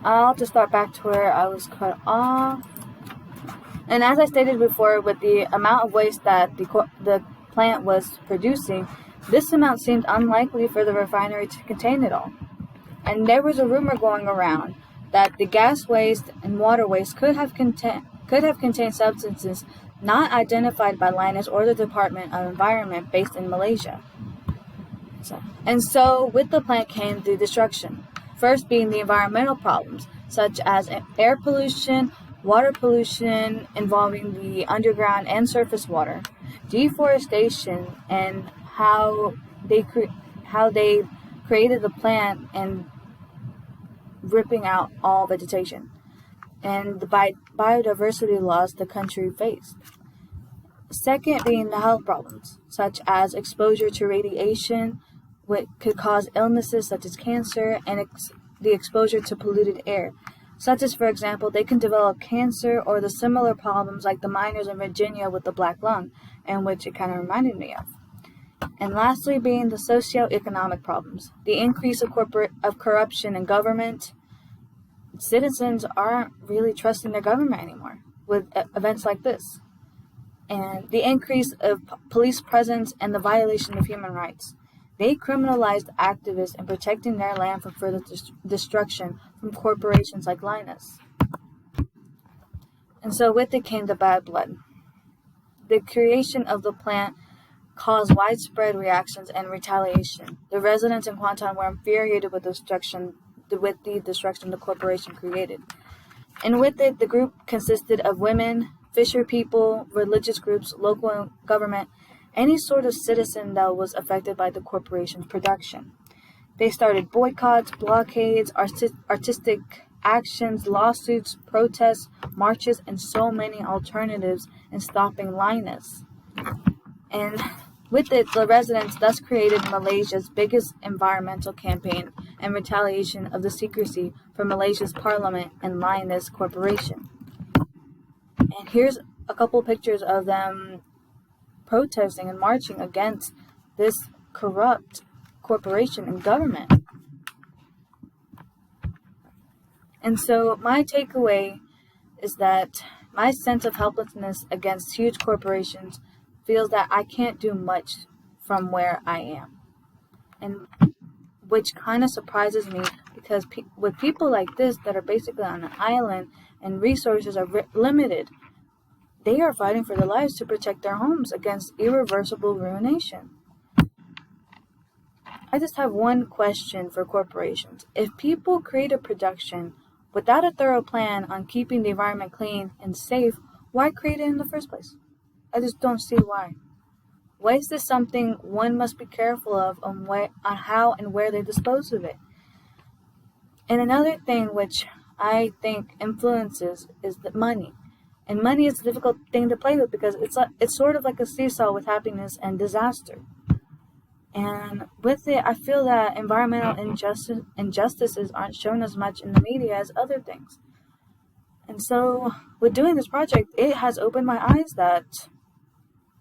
I'll just start back to where I was cut off. And as I stated before, with the amount of waste that the plant was producing, this amount seemed unlikely for the refinery to contain it all. And there was a rumor going around that the gas waste and water waste could have contained substances not identified by Lynas or the Department of Environment based in Malaysia. So with the plant came the destruction. First being the environmental problems, such as air pollution, water pollution involving the underground and surface water, deforestation, and how they created the plant and ripping out all vegetation, and the biodiversity loss the country faced. Second being the health problems, such as exposure to radiation, which could cause illnesses such as cancer, and the exposure to polluted air, such as, for example, they can develop cancer or the similar problems like the miners in Virginia with the black lung, and which it kind of reminded me of. And lastly being the socio-economic problems, the increase of corruption in government. Citizens aren't really trusting their government anymore with events like this. And the increase of police presence and the violation of human rights. They criminalized activists in protecting their land from further destruction from corporations like Lynas. And so with it came the bad blood. The creation of the plant caused widespread reactions and retaliation. The residents in Kuantan were infuriated with the destruction the corporation created. And with it, the group consisted of women, fisher people, religious groups, local government, any sort of citizen that was affected by the corporation's production. They started boycotts, blockades, artistic actions, lawsuits, protests, marches, and so many alternatives in stopping Lynas. And with it, the residents thus created Malaysia's biggest environmental campaign and retaliation of the secrecy for Malaysia's parliament and Lynas Corporation. And here's a couple pictures of them protesting and marching against this corrupt corporation and government. And so my takeaway is that my sense of helplessness against huge corporations feels that I can't do much from where I am. And which kind of surprises me because with people like this that are basically on an island and resources are limited, they are fighting for their lives to protect their homes against irreversible ruination. I just have one question for corporations. If people create a production without a thorough plan on keeping the environment clean and safe, why create it in the first place? I just don't see why. Why is this something one must be careful of on how and where they dispose of it? And another thing which I think influences is the money. And money is a difficult thing to play with because it's sort of like a seesaw with happiness and disaster. And with it, I feel that environmental injustices aren't shown as much in the media as other things. And so, with doing this project, it has opened my eyes that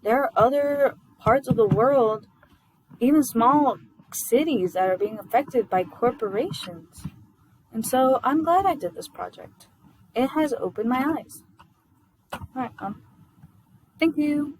there are other parts of the world, even small cities, that are being affected by corporations. And so, I'm glad I did this project. It has opened my eyes. Alright, thank you.